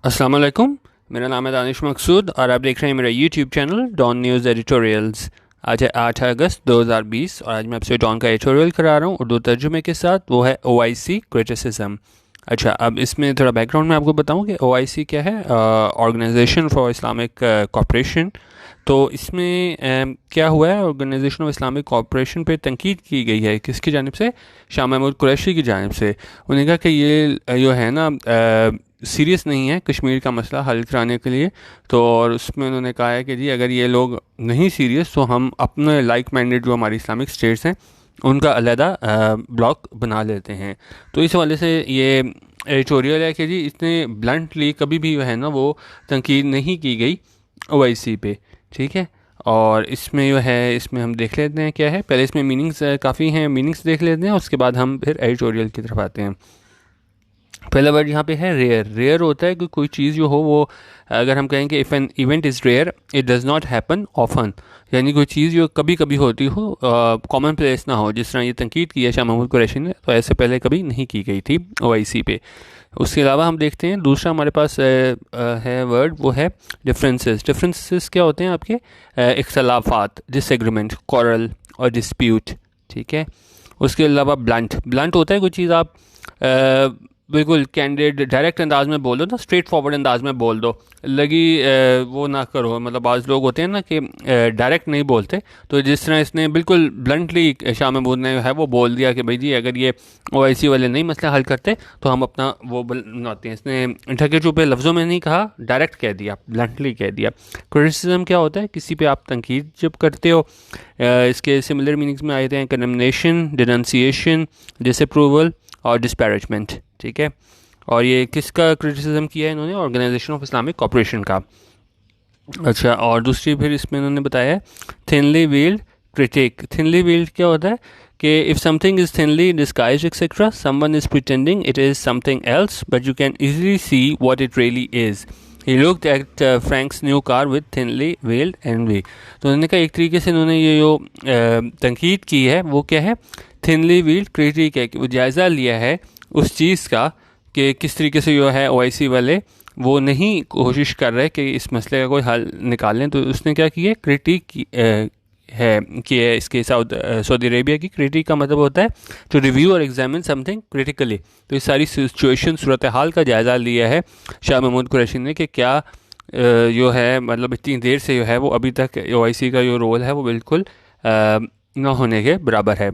अस्सलाम वालेकुम। मेरा नाम है दानिश मकसूद और आप देख रहे हैं मेरा YouTube channel don News editorials. आज है 8 अगस्त 2020 और आज मैं आपसे डॉन का एडिटोरियल करा रहा हूँ उर्दू तर्जुमे के साथ। वो है OIC क्रिटिसिज्म। अच्छा, अब इसमें थोड़ा बैकग्राउंड में आपको बताऊँ कि OIC क्या है, ऑर्गेनाइजेशन फॉर इस्लामिक कॉपरेशन। तो इसमें क्या हुआ है, ऑर्गेनाइजेशन ऑफ इस्लामिक कॉपरेशन पे तनकीद की गई है किसकी जानिब से, शाह महमूद कुरैशी की जानिब से। उन्होंने कहा कि ये जो है ना सीरियस नहीं है कश्मीर का मसला हल कराने के लिए। तो और उसमें उन्होंने कहा है कि जी अगर ये लोग नहीं सीरियस तो हम अपने लाइक माइंडेड जो हमारी इस्लामिक स्टेट्स हैं उनका अलहदा ब्लॉक बना लेते हैं। तो इस हवाले से ये एडिटोरियल है कि जी इतने ब्लंटली कभी भी है ना वो तनकीद नहीं की गई OIC पे, ठीक है। और इसमें जो है इसमें हम देख लेते हैं क्या है, पहले इसमें मीनिंग्स काफ़ी हैं, मीनिंग्स देख लेते हैं उसके बाद हम फिर एडिटोरियल की तरफ आते हैं। पहला वर्ड यहाँ पे है रेयर। रेयर होता है कि कोई चीज़ जो हो वो, अगर हम कहें कि if an event is rare it does not happen often, यानी कोई चीज़ जो कभी कभी होती हो, कॉमन प्लेस ना हो। जिस तरह ये तनकीद की है शाह महमूद कुरैशी ने, तो ऐसे पहले कभी नहीं की गई थी OIC पे। उसके अलावा हम देखते हैं दूसरा हमारे पास है वर्ड, वो है डिफरेंसेस। डिफरेंसेस क्या होते हैं आपके, इख्तलाफात, डिसएग्रीमेंट, कॉरल और डिस्प्यूट, ठीक है। उसके अलावा ब्लंट। ब्लंट होता है कोई चीज़ आप बिल्कुल कैंडिड डायरेक्ट अंदाज में बोल दो ना, स्ट्रेट फॉरवर्ड अंदाज में बोल दो, लगी वो ना करो। मतलब बाज़ लोग होते हैं ना कि डायरेक्ट नहीं बोलते। तो जिस तरह इसने बिल्कुल ब्लंटली शाह महमूद ने है वो बोल दिया कि भाई जी अगर ये OIC वाले नहीं मसला हल करते तो हम अपना वो बनाते हैं। इसने ढके छुपे लफ्ज़ों में नहीं कहा, डायरेक्ट कह दिया, ब्लंटली कह दिया। क्रिटिसिज्म क्या होता है, किसी पे आप तनकीद जब करते हो। इसके सिमिलर मीनिंग्स में आते हैं कंडेमनेशन, डिनंसिएशन, डिसअप्रूवल और डिस्पैरेजमेंट, ठीक है। और ये किसका क्रिटिसिज्म किया है इन्होंने, ऑर्गेनाइजेशन ऑफ इस्लामिक कॉपरेशन का। अच्छा, और दूसरी फिर इसमें इन्होंने बताया thinly veiled critic. Thinly veiled क्या होता है कि if something is thinly disguised etcetera, someone is pretending it is something else but you can easily see what it really is. He looked at Frank's new car with thinly veiled envy. तो उन्होंने कहा एक तरीके से इन्होंने ये जो तनकीद की है वो क्या है, थिनली वेल्ड क्रिटिक है, कि वो जायज़ा लिया है उस चीज़ का कि किस तरीके से जो है OIC वाले वो नहीं कोशिश कर रहे कि इस मसले का कोई हल निकालें। तो उसने क्या किया, क्रिटिक है कि इसके सऊदी अरेबिया की। क्रिटिक का मतलब होता है टू रिव्यू और एग्जामिन समथिंग क्रिटिकली। तो इस सारी सिचुएशन सूरत हाल का जायज़ा लिया है शाह महमूद कुरैशी ने कि क्या जो है मतलब इतनी देर से जो है वो अभी तक OIC का जो रोल है वो बिल्कुल ना होने के बराबर है।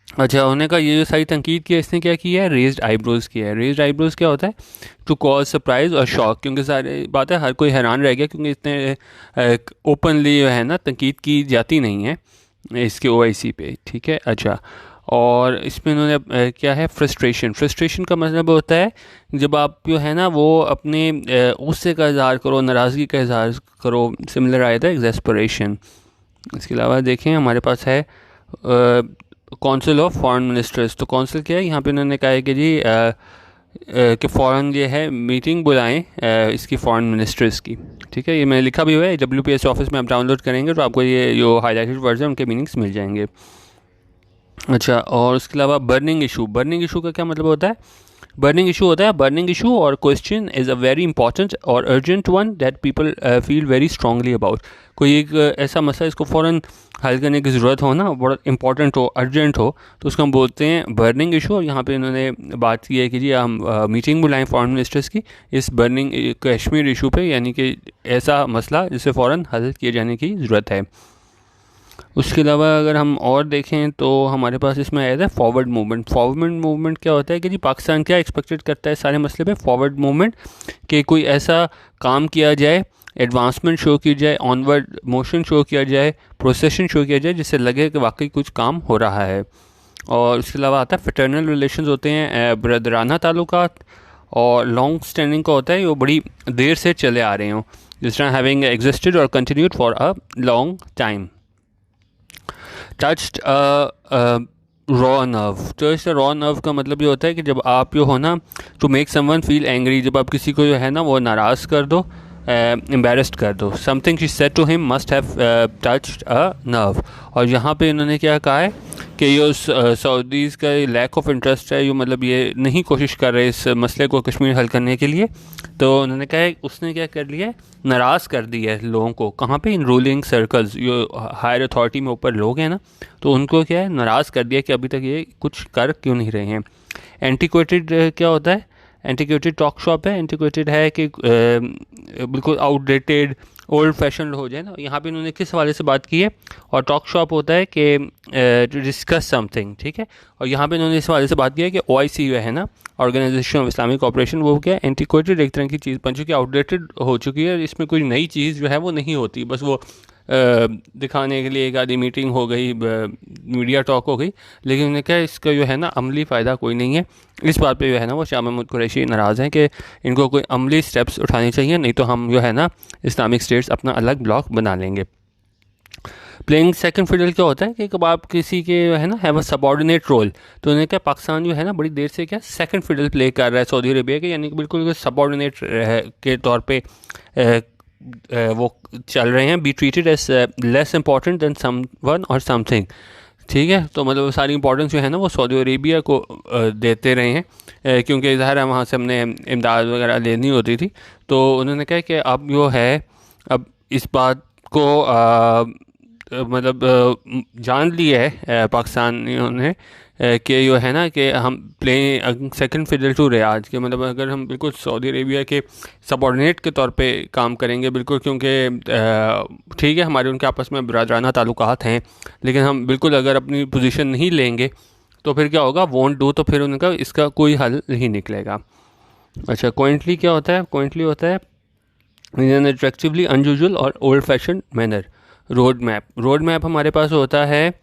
अच्छा, होने का ये जो सारी तनकीद किया इसने क्या किया है, रेज्ड आईब्रोज़ किया है। रेज्ड आईब्रोज़ क्या होता है, टू कॉज सरप्राइज़ और शॉक, क्योंकि सारी बात है हर कोई हैरान रह गया क्योंकि इतने ओपनली जो है ना तनकीद की जाती नहीं है इसके OIC पे, ठीक है। अच्छा, और इसमें इन्होंने क्या है, फ्रस्ट्रेशन। फ्रस्ट्रेशन का मतलब होता है जब आप जो है ना वो अपने गुस्से का इजहार करो, नाराज़गी का इजहार करो। सिमिलर आया था एग्जेस्परेशन। इसके अलावा देखें हमारे पास है काउंसिल ऑफ फॉरेन मिनिस्टर्स। तो काउंसिल क्या है, यहाँ पे उन्होंने कहा है कि जी कि फ़ौरन ये है मीटिंग बुलाएं इसकी फॉरेन मिनिस्टर्स की, ठीक है। ये मैंने लिखा भी हुआ है, WPS ऑफिस में आप डाउनलोड करेंगे तो आपको ये जो हाईलाइटेड वर्जन उनके मीनिंग्स मिल जाएंगे। अच्छा, और उसके अलावा बर्निंग इशू। बर्निंग इशू का क्या मतलब होता है, बर्निंग इशू होता है, बर्निंग इशू और question is a very important और urgent one that people feel very strongly about. कोई एक ऐसा मसला इसको फ़ौरन हल करने की ज़रूरत हो ना, बड़ा इंपॉर्टेंट हो, अर्जेंट हो, तो उसको हम बोलते हैं बर्निंग इशू। और यहाँ पे इन्होंने बात की है कि जी हम मीटिंग बुलाएं फॉरेन मिनिस्टर्स की इस बर्निंग कश्मीर इशू पे, यानी कि ऐसा मसला जिसे फ़ौरन हल किए जाने की ज़रूरत है। उसके अलावा अगर हम और देखें तो हमारे पास इसमें आया था फॉरवर्ड मूवमेंट। फॉरवर्ड मूवमेंट क्या होता है कि जी पाकिस्तान क्या एक्सपेक्टेड करता है सारे मसले पे, फॉरवर्ड मूवमेंट, कि कोई ऐसा काम किया जाए, एडवांसमेंट शो की जाए, ऑनवर्ड मोशन शो किया जाए, प्रोसेशन शो किया जाए, जिससे लगे कि वाकई कुछ काम हो रहा है। और उसके अलावा आता है फिटर्नल रिलेशंस होते हैं, ब्रदराना ताल्लुकात। और लॉन्ग स्टैंडिंग का होता है वो बड़ी देर से चले आ रहे हों, जिस तरह हैविंग एग्जिस्टेड और continued for a long time. Touched raw nerve. Touch raw nerve का मतलब ये होता है कि जब आप जो हो ना to make someone feel angry, जब आप किसी को जो है ना वो नाराज़ कर दो एम्बेरस्ड कर दो। Something she said to him must have touched a nerve. और यहाँ पे इन्होंने क्या कहा है कि ये सऊदीज़ का लैक ऑफ इंटरेस्ट है, जो मतलब ये नहीं कोशिश कर रहे इस मसले को कश्मीर हल करने के लिए। तो उन्होंने कहा है उसने क्या कर लिया है, नाराज़ कर दिया है लोगों को। कहाँ पे? इन रूलिंग सर्कल्स, जो हायर अथॉरिटी में ऊपर लोग हैं ना, तो उनको क्या है, नाराज़ कर दिया कि अभी तक ये कुछ कर क्यों नहीं रहे हैं। एंटीक्वेटेड क्या होता है? एंटीक्वेटेड टॉक शॉप है। एंटीक्वेटेड है कि बिल्कुल आउटडेटेड, ओल्ड फैशन हो जाए ना। यहाँ पे इन्होंने किस हवाले से बात की है? और टॉक शॉप होता है कि टू डिस्कस समथिंग, ठीक है। और यहाँ पे इन्होंने इस हवाले से बात की है कि OIC जो है ना, ऑर्गेनाइजेशन ऑफ इस्लामिक कॉपरेशन, वो क्या एंटीक्वेटेड एक तरह की चीज़ बन चुकी है, आउटडेटेड हो चुकी है। इसमें कोई नई चीज़ जो है वो नहीं होती, बस वो दिखाने के लिए एक आधी मीटिंग हो गई, मीडिया टॉक हो गई, लेकिन उन्हें क्या इसका जो है ना अमली फ़ायदा कोई नहीं है। इस बात पे जो है ना वो शाह महमूद कुरैशी नाराज़ हैं कि इनको कोई अमली स्टेप्स उठाने चाहिए, नहीं तो हम जो है ना इस्लामिक स्टेट्स अपना अलग ब्लॉक बना लेंगे। प्लेइंग सेकंड फिडल क्या होता है कि कब आप किसी के है ना हैव अ सबऑर्डिनेट रोल, तो उन्हें क्या पाकिस्तान जो है ना बड़ी देर से क्या सेकंड फिडल प्ले कर रहा है सऊदी अरेबिया के, यानी कि बिल्कुल सबऑर्डिनेट के तौर पे वो चल रहे हैं। Be treated as less important than someone और समथिंग, ठीक है। तो मतलब सारी इंपॉर्टेंस जो है ना वो सऊदी अरेबिया को देते रहे हैं, क्योंकि ज़ाहिर है वहाँ से हमने इमदाद वगैरह लेनी होती थी। तो उन्होंने कहा कि अब जो है, अब इस बात को मतलब जान लिया है पाकिस्तानियों ने कि जो है ना कि हम प्ले सेकंड फिडल टू रियाज के, मतलब अगर हम बिल्कुल सऊदी अरेबिया के सबऑर्डिनेट के तौर पे काम करेंगे बिल्कुल, क्योंकि ठीक है हमारे उनके आपस में बिरादराना ताल्लुकात हैं, लेकिन हम बिल्कुल अगर अपनी पोजीशन नहीं लेंगे तो फिर क्या होगा, वोंट डू, तो फिर उनका इसका कोई हल नहीं निकलेगा। अच्छा, क्वाइंटली क्या होता है? क्वाइंटली होता है इन एन अट्रैक्टिवली अनयूजुअल और old fashion manner. Road map, road map हमारे पास होता है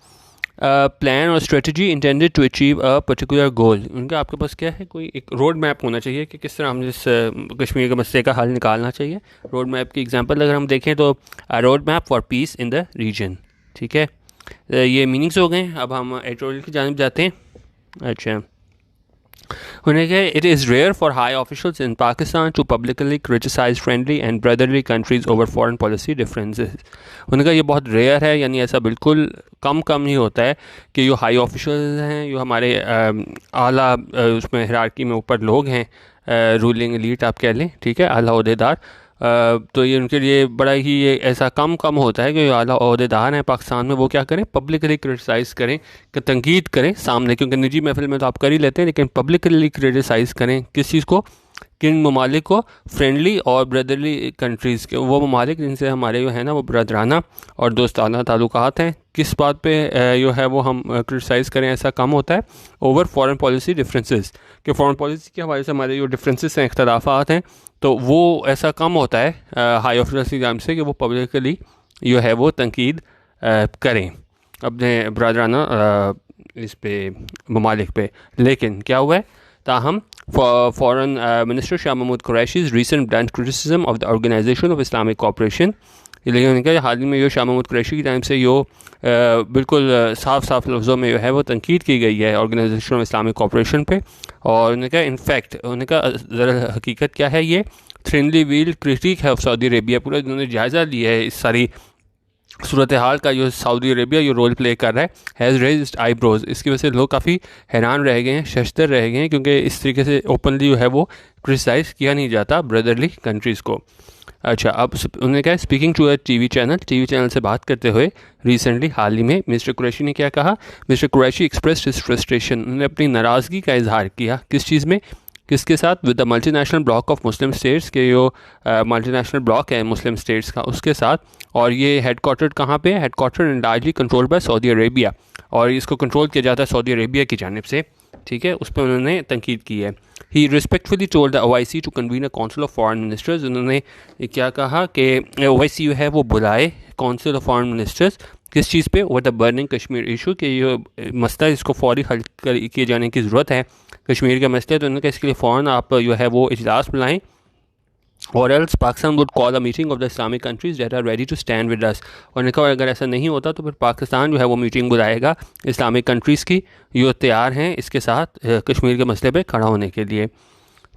प्लान और strategy intended to achieve a particular goal. उनका आपके पास क्या है, कोई एक रोड मैप होना चाहिए कि किस तरह हम इस कश्मीर के मसले का हल निकालना चाहिए। रोड मैप की एग्जांपल अगर हम देखें तो road map for peace in the region, ठीक है। ये मीनिंग्स हो गए। अब हम एडिटोरियल की जानिब जाते हैं। अच्छा, उन्हें कहा it is rare for high officials in Pakistan to publicly criticise friendly and brotherly countries over foreign policy differences. उन्हें कहा ये बहुत रेयर है, यानी ऐसा बिल्कुल कम ही होता है कि जो हाई ऑफिशियल्स हैं, जो हमारे आला उसमें हिरार्की में ऊपर लोग हैं, रूलिंग एलीट आप कह लें, ठीक है, आला ओहदेदार, तो ये उनके लिए बड़ा ही ये ऐसा कम होता है कि जो आला ओहदेदार हैं पाकिस्तान में वो क्या करें, पब्लिकली क्रिटिसाइज़ करें, कि तंकीद करें सामने, क्योंकि निजी महफिल में तो आप कर ही लेते हैं, लेकिन पब्लिकली क्रिटिसाइज़ करें किस चीज़ को, किन ममालिक को, फ्रेंडली और ब्रदरली कंट्रीज़ के, वो ममालिक जिनसे हमारे जो है ना वो ब्रदराना और दोस्ताना ताल्लुकात हैं, किस बात पे जो है वो हम क्रिटिसाइज़ करें, ऐसा कम होता है। ओवर फॉरेन पॉलिसी डिफरेंसेस, कि फॉरेन पॉलिसी के हवाले से हमारे जो डिफरेंसेस हैं, इख्तलाफात हैं, तो वो ऐसा कम होता है हाई ऑफिसर्स की जानिब से कि वो पब्लिकली जो है वो तंकीद करें अपने ब्रदराना इस पे ममालिक पे। लेकिन क्या हुआ है, ताहम foreign minister Shah Mahmood Qureshi's recent blunt criticism of the organisation of Islamic cooperation, लेकिन उनका हाल ही में जो शाह महमूद कुरैशी की जानिब से जो बिल्कुल साफ लफ्ज़ों में जो है वो तनकीद की गई है ऑर्गेनाइजेशन ऑफ इस्लामिक कॉपरेशन पे। और उन्होंने कहा इनफैक्ट, उन्होंने कहा ज़रा हकीकत क्या है, ये थ्रिनली व्हील क्रिटिक है ऑफ सऊदी अरेबिया। पूरा उन्होंने जायज़ा लिया है इस सारी सूरत हाल का, जो सऊदी अरेबिया जो रोल प्ले कर रहा है, हैज़ रेज्ड आईब्रोज। इसकी वजह से लोग काफ़ी हैरान रह गए हैं, शशतर रह गए हैं, क्योंकि इस तरीके से ओपनली जो है वो क्रिटिसाइज़ किया नहीं जाता ब्रदरली कंट्रीज़ को। अच्छा, अब उन्होंने कहा speaking to a TV channel से बात करते हुए रिसेंटली हाल ही में मिस्टर कुरैशी ने क्या कहा, mister Qureshi expressed his frustration, उन्होंने अपनी नाराज़गी का इजहार किया किस चीज़ में, किसके साथ, with the multinational block of Muslim states के जो मल्टीनेशनल ब्लॉक है मुस्लिम स्टेट्स का, उसके साथ। और ये हेडक्वार्टर्ड कहाँ पे है, headquartered and largely control by Saudi Arabia, और इसको कंट्रोल किया जाता है सऊदी अरेबिया की जानिब से, ठीक है। उस पर उन्होंने तनकीद की है। He respectfully told the OIC to convene a council of foreign ministers, उन्होंने क्या कहा कि OIC जो है वो बुलाए काउंसिल ऑफ फॉरेन मिनिस्टर्स, किस चीज़ पे, over the burning Kashmir issue, कि ये मसला इसको फौरी हल किए जाने की ज़रूरत है कश्मीर के मसले। तो उन्होंने कहा इसके लिए फ़ौरन आप जो है वो इजलास बुलाएं, और else Pakistan would call a meeting of the Islamic countries that are ready to stand with us. और उन्होंने कहा अगर ऐसा नहीं होता तो फिर पाकिस्तान जो है वो मीटिंग बुलाएगा इस्लामिक कंट्रीज़ की जो तैयार हैं इसके साथ कश्मीर के मसले पे खड़ा होने के लिए,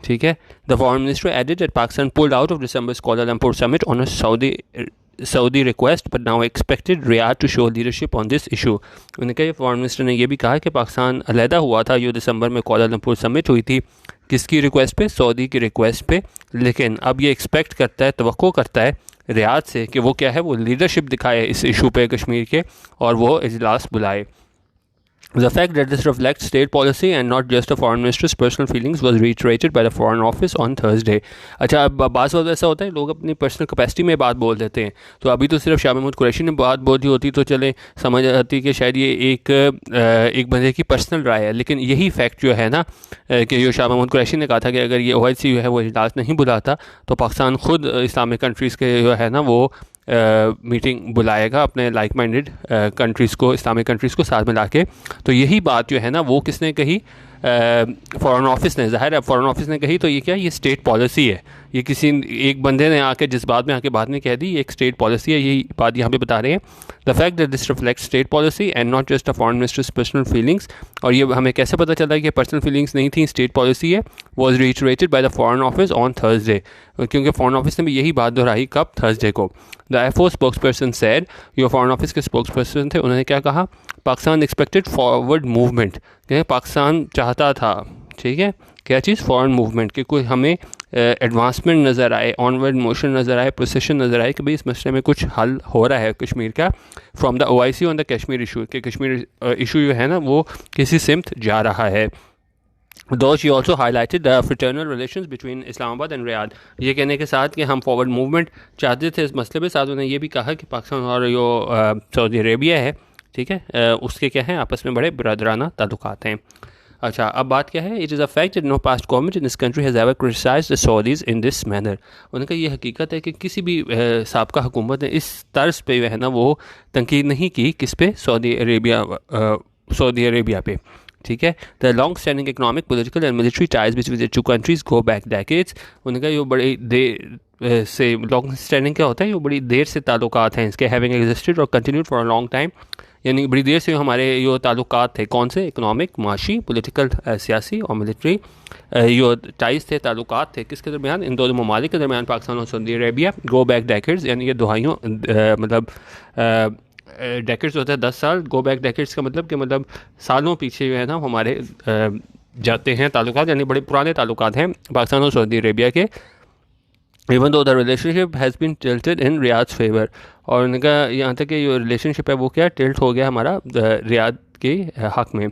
ठीक है. The foreign minister added that Pakistan pulled out of December's Kuala Lumpur summit on a Saudi request but now expected Riyadh to show leadership on this issue. उन्होंने कहा, फॉरेन मिनिस्टर ने यह भी कहा कि पाकिस्तान अलहदा हुआ था, जो दिसंबर में कुआलालंपुर समिट हुई थी, किसकी रिक्वेस्ट पे? सऊदी की रिक्वेस्ट पे. लेकिन अब ये एक्सपेक्ट करता है, तवक्को करता है रियाद से कि वो क्या है, वो लीडरशिप दिखाए इस इशू पे कश्मीर के, और वो इजलास बुलाए. The fact that this reflects state policy and not just the foreign minister's personal feelings was reiterated by the foreign office on Thursday. अच्छा, अब बात ऐसा होता है, लोग अपनी पर्सनल कैपेसिटी में बात बोल देते हैं. तो अभी तो सिर्फ शाह महमूद कुरैशी ने बात बोली होती तो चले समझ आती कि शायद ये एक बंदे की पर्सनल राय है. लेकिन यही फैक्ट जो है ना, कि जो शाह महमूद कुरैशी ने कहा था कि अगर ये OIC जो है वो इजलास नहीं बुलाता तो पाकिस्तान खुद इस्लामिक कंट्रीज़ के जो है ना वो मीटिंग बुलाएगा अपने लाइक माइंडेड कंट्रीज़ को, इस्लामिक कंट्रीज़ को साथ में ला के. तो यही बात जो है ना वो किसने कही? फॉरेन ऑफिस ने. ज़ाहिर है फॉरेन ऑफिस ने कही तो ये क्या, ये स्टेट पॉलिसी है. ये किसी एक बंदे ने आके जिस बात में आके बात नहीं कह दी, ये एक स्टेट पॉलिसी है. यही बात यहाँ पे बता रहे हैं. The fact that this reflects state policy and not just a foreign ministers personal feelings. और ये हमें कैसे पता चला कि पर्सनल फीलिंग्स नहीं थी, स्टेट पॉलिसी है? Was reiterated by the foreign office on Thursday. क्योंकि फॉरेन ऑफिस ने भी यही बात दोहराई. कब? थर्सडे को. द FO स्पोक्सपर्सन सैड, जो फॉरेन ऑफिस के स्पोक्सपर्सन थे, उन्होंने क्या कहा? Pakistan expected forward movement. Pakistan चाहता था, ठीक है, क्या चीज़? फॉरेन मूवमेंट, कि कोई हमें एडवांसमेंट नज़र आए, ऑनवर्ड मोशन नज़र आए, प्रोसेशन नज़र आए कि भाई इस मसले में कुछ हल हो रहा है कश्मीर का, from the OIC on the Kashmir issue, कि कश्मीर इशू जो है ना वो किसी सिमत जा रहा है. Though she also highlighted the fraternal relations between Islamabad and Riyadh. ये कहने के साथ कि हम फॉरवर्ड मूवमेंट चाहते थे इस मसले पे, साथ उन्होंने ये भी कहा कि पाकिस्तान और जो सऊदी अरेबिया है, ठीक है, उसके क्या है, आपस में बड़े बरदराना ताल्लुकात हैं. अच्छा, अब बात क्या है? It is a fact that no past government in this country has ever criticised the Saudis in this manner. उनका ये हकीकत है कि किसी भी साबका हुकूमत ने इस तर्ज पे जो है ना वो तनकीद नहीं की. किस पे? सऊदी अरेबिया पे, ठीक है. The long standing economic, political and military ties between the two countries go back decades. उनका ये बड़ी देर से, लॉन्ग स्टैंडिंग क्या होता है? ये बड़ी देर से ताल्लुकात हैं इसके, हैविंग एग्जिस्टेड और continued for a long time. यानी बड़ी देर से हमारे यो ताल्लुकात थे. कौन से? इकनॉमिक, माशी, पॉलिटिकल, सियासी और मिलिट्री यो टाइज थे, ताल्लुकात थे. किसके दरमियान? इन दोनों ममालिक के दरमियान, पाकिस्तान और Saudi Arabia. Go back decades यानी ये दुहाइयों, मतलब डेकेड्स होता है 10 साल. गो बैक डेकेड्स का मतलब कि मतलब सालों पीछे जो है ना हमारे जाते हैं ताल्लुकात, यानी बड़े पुराने ताल्लुकात हैं पाकिस्तान और सऊदी अरेबिया के. Even though the relationship has been tilted in Riyadh's favour. और उनका यहाँ तक कि जो रिलेशनशिप है वो क्या टिल्ट हो गया हमारा रियाद के हक में.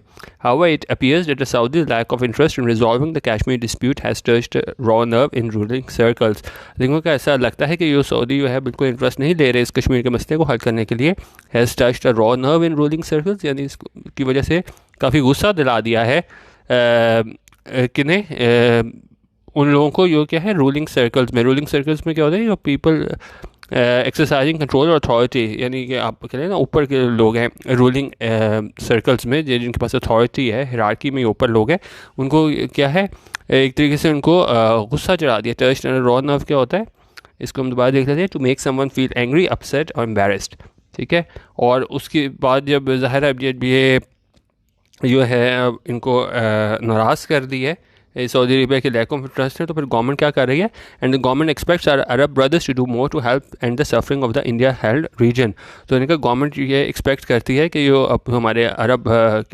However, it appears that the Saudis' lack of interest in resolving the Kashmir dispute has touched a raw nerve in ruling circles. लेकिन को ऐसा लगता है कि जो सऊदी जो है बिल्कुल इंटरेस्ट नहीं ले रहे इस कश्मीर के मसले को हल करने के लिए. Has touched a raw nerve in ruling circles, यानी इसकी वजह से काफ़ी गुस्सा दिला दिया है किन्हें, उन लोगों को. जो क्या है रूलिंग सर्कल्स में. रूलिंग सर्कल्स में क्या होता है? जो पीपल एक्सरसाइजिंग कंट्रोल और अथॉरिटी, यानी कि आप कह लें ना ऊपर के लोग हैं रूलिंग सर्कल्स में, जिनके पास अथॉरिटी है, हिरार्की में ऊपर लोग हैं, उनको क्या है एक तरीके से उनको गुस्सा चढ़ा दिया. टच रॉ नर्व क्या होता है? इसको हम दोबारा देख लेते हैं. To make someone feel angry, upset और एम्बेरस्ड, ठीक है. और उसके बाद जब ज़ाहिर है ये जो है इनको नाराज़ कर दी है सऊदी अरेबिया के लैक ऑफ इंटरेस्ट है, तो फिर गवर्नमेंट क्या कर रही है? And the government expects our Arab brothers to do more to help end the suffering of the India held region. तो इनका गवर्नमेंट ये एक्सपेक्ट करती है कि जो अब हमारे अरब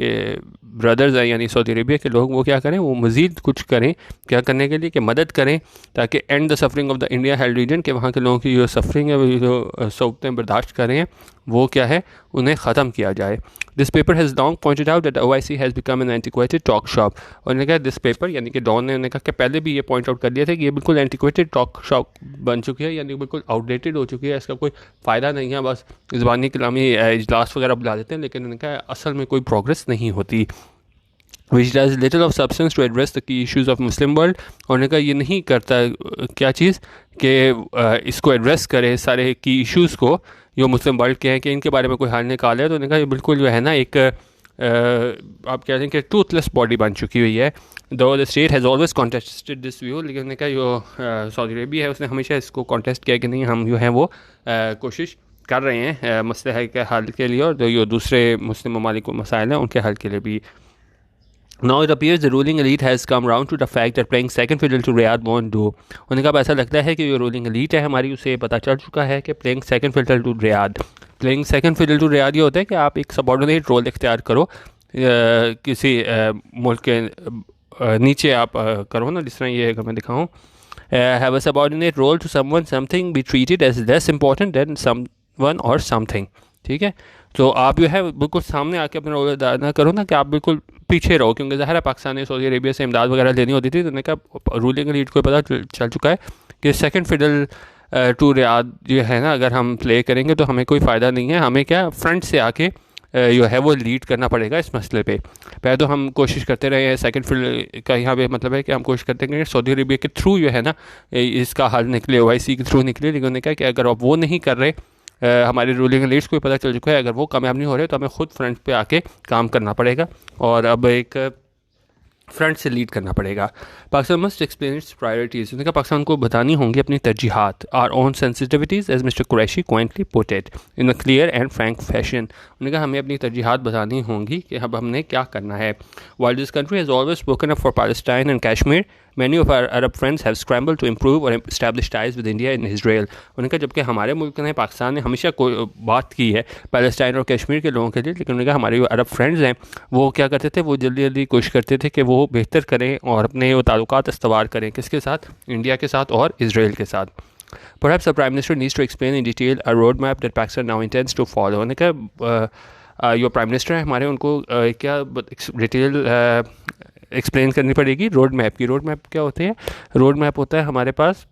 के ब्रदर्स हैं यानी सऊदी अरेबिया के लोग, वो क्या करें? वो मज़ीद कुछ करें. क्या करने के लिए? कि मदद करें ताकि end the suffering of the India held region, के वहाँ के लोगों की जो सफरिंग है, वो जो सऊतें बर्दाश्त कर रहे हैं, वो क्या है उन्हें ख़त्म किया जाए. This paper has long pointed out that OIC has become an antiquated talk shop. और उन्होंने कहा दिस पेपर यानी कि डॉन ने उन्होंने कहा कि पहले भी ये पॉइंट आउट कर दिया था कि ये बिल्कुल एंटिक्वेटेड टॉक शॉप बन चुकी है, यानी बिल्कुल आउटडेटेड हो चुकी है. इसका कोई फ़ायदा नहीं है, बस ज़बानी कलामी इजलास वगैरह बुला देते हैं, लेकिन उन्होंने कहा असल में कोई प्रोग्रेस नहीं होती. which does little of substance to address the key issues of Muslim world. और उन्होंने कहा ये नहीं करता क्या चीज़ कि इसको एड्रेस करे सारे की इश्यूज़ को जो मुस्लिम वर्ल्ड के हैं, कि इनके बारे में कोई हल निकाले. तो उन्होंने कहा ये बिल्कुल जो है ना एक आप कहते हैं कि टूथलेस बॉडी बन चुकी हुई है. दो the state has always contested this view. लेकिन उन्होंने कहा जो सऊदी अरेबिया है उसने हमेशा इसको कॉन्टेस्ट किया कि नहीं, हम जो है वो कोशिश कर रहे हैं मसले के हल के लिए, और जो दूसरे मुस्लिम ममालिक को मसाइल हैं उनके हल के लिए भी. Now it appears the ruling elite has come round to the fact that playing second fiddle to Riyad won't do. उन्हें कब ऐसा लगता है कि जो रूलिंग elite है हमारी, उसे पता चल चुका है कि playing second fiddle to Riyad, playing second fiddle to Riyad ये होता है कि आप एक subordinate role इख्तियार करो किसी मुल्क के नीचे आप करो ना, जिस तरह ये अगर मैं दिखाऊँ, have a subordinate role to someone, something be treated as less important than someone or something. ठीक है, तो आप जो है बिल्कुल सामने आके अपना रोल अदा ना करो ना, कि आप बिल्कुल पीछे रहो, क्योंकि ज़ाहिर है पाकिस्तान ने सऊदी अरेबिया से इमदाद वगैरह लेनी होती थी, तो उन्होंने कहा रूलिंग एलीट को पता चल चुका है कि सेकंड फिडल टू रियाद जो है ना, अगर हम प्ले करेंगे तो हमें कोई फ़ायदा नहीं है, हमें क्या फ्रंट से आके जो है वो लीड करना पड़ेगा इस मसले पे। पहले तो हम कोशिश करते रहे हैं, सेकंड फील्ड का यहाँ पे मतलब है कि हम कोशिश करते हैं कि सऊदी अरेबिया के थ्रू जो है ना इसका हल निकले, OIC के थ्रू निकले, लेकिन उन्होंने कहा कि अगर आप वो नहीं कर रहे, हमारे रूलिंग लीड्स को पता चल चुका है, अगर वो कामयाब नहीं हो रहे तो हमें खुद फ्रंट पे आके काम करना पड़ेगा और अब एक फ्रंट से लीड करना पड़ेगा। Pakistan must explain its priorities, उन्होंने कहा पाकिस्तान को बतानी होंगी अपनी तरजीहात, our own sensitivities as mister Qureshi quaintly put it in a clear and frank fashion. उन्होंने कहा हमें अपनी तरजीहात बतानी होंगी कि अब हमने क्या करना है। While this country has always spoken up for Palestine and Kashmir, many of our Arab friends have scrambled to improve or establish ties with India and Israel. उन्होंने कहा जबकि हमारे मुल्क ने, पाकिस्तान ने हमेशा कोई बात की है पैलेस्टाइन और कश्मीर के लोगों के लिए, लेकिन उन्होंने कहा हमारे जो अरब फ्रेंड्स हैं वो क्या करते थे, वो जल्दी जल्दी कोशिश करते थे कि वो बेहतर करें और अपने वो ताल्लुकात इस्तवार करें, किसके साथ, इंडिया के साथ और इसराइल के साथ। Perhaps the Prime Minister needs to explain in detail a roadmap that Pakistan now intends to follow. उन्होंने कहा जो प्राइम मिनिस्टर है हमारे, उनको क्या डिटेल एक्सप्लेन करनी पड़ेगी रोड मैप की। रोड मैप क्या होते हैं? रोड मैप होता है हमारे पास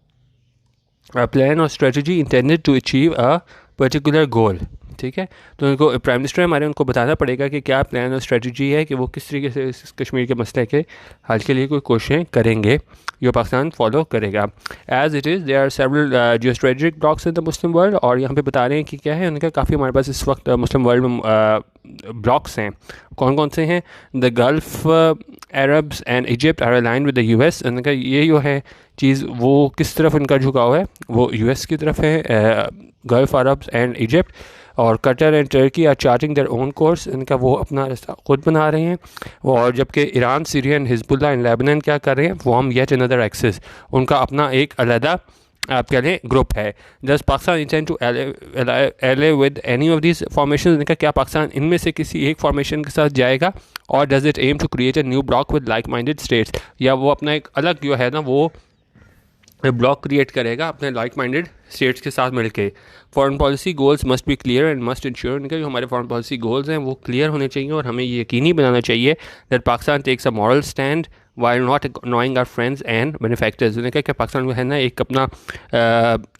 प्लान और strategy intended to achieve a particular goal. ठीक है, तो उनको प्राइम मिनिस्टर हमारे, उनको बताना पड़ेगा कि क्या प्लान और स्ट्रेटजी है कि वो किस तरीके से इस कश्मीर के मसले के हल के लिए कोई कोशिशें करेंगे जो पाकिस्तान फॉलो करेगा। As it is there are several geo strategic blocs in the Muslim world, और यहाँ पे बता रहे हैं कि क्या है, उनका काफ़ी हमारे पास इस वक्त मुस्लिम वर्ल्ड में ब्लॉक्स हैं। कौन कौन से हैं? The Gulf Arabs and Egypt are aligned with the US। उनका ये जो है चीज़, वो किस तरफ उनका झुकाव है, वो US की तरफ है, गल्फ़ अरब्स एंड इजिप्ट। और Qatar and Turkey are charting their own course, इनका वो अपना रास्ता खुद बना रहे हैं। और जबकि Iran, Syria and Hezbollah and Lebanon क्या कर रहे हैं, फॉर्म येट अनदर एक्सिस, उनका अपना एक अलहदा आप कह लें ग्रुप है। जस्ट पाकिस्तान इंटेंड टू एले with any of these formation, इनका क्या पाकिस्तान इनमें से किसी एक फॉर्मेशन के साथ जाएगा, और does it aim to create a new bloc with like minded states, या वो अपना एक अलग जो है ना वो ब्लॉक क्रिएट करेगा अपने लाइक माइंडेड स्टेट्स के साथ मिलके। Foreign policy goals must be clear and must ensure, इनके जो हमारे फॉरेन पॉलिसी गोल्स हैं वो क्लियर होने चाहिए, और हमें ये यकीनी बनाना चाहिए that Pakistan takes a moral stand while not annoying our friends and benefactors. उन्होंने कहा कि पाकिस्तान जो है ना एक अपना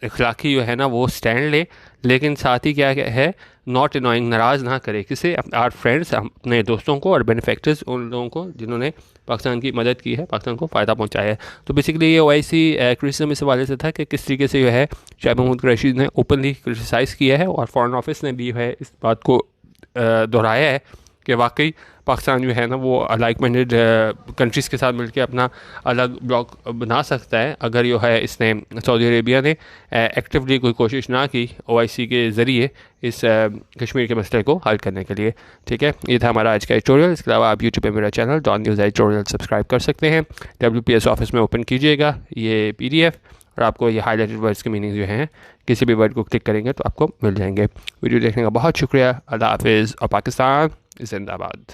अखलाकी जो है ना वो स्टैंड ले, लेकिन साथ ही क्या है, नॉट अनॉइंग, नाराज़ ना करे किसे, आवर फ्रेंड्स, अपने दोस्तों को, और बेनिफैक्टर्स, उन लोगों को जिन्होंने पाकिस्तान की मदद की है, पाकिस्तान को फ़ायदा पहुंचाया है। तो बेसिकली ये OIC क्रिटिसिज्म इस हवाले से था कि किस तरीके से जो है शाहिद महमूद कुरैशी ने ओपनली क्रिटिसाइज़ किया है, और फॉरेन ऑफिस ने भी है इस बात को दोहराया है कि वाकई पाकिस्तान जो है ना वो लाइक माइंडेड कंट्रीज़ के साथ मिलकर अपना अलग ब्लॉक बना सकता है, अगर जो है इसने, सऊदी अरेबिया ने एक्टिवली कोई कोशिश ना की OIC के ज़रिए इस कश्मीर के मसले को हल करने के लिए। ठीक है, ये था हमारा आज का एडिटोरियल। इसके अलावा आप यूट्यूब पे मेरा channel don news editorial subscribe कर सकते हैं। WPS ऑफिस में ओपन कीजिएगा ये PDF, और आपको ये हाईलाइटेड वर्ड्स के मीनिंग जो हैं किसी भी वर्ड को क्लिक करेंगे तो आपको मिल जाएंगे। वीडियो देखने का बहुत शुक्रिया। अल्लाह हाफिज़ और पाकिस्तान जिंदाबाद।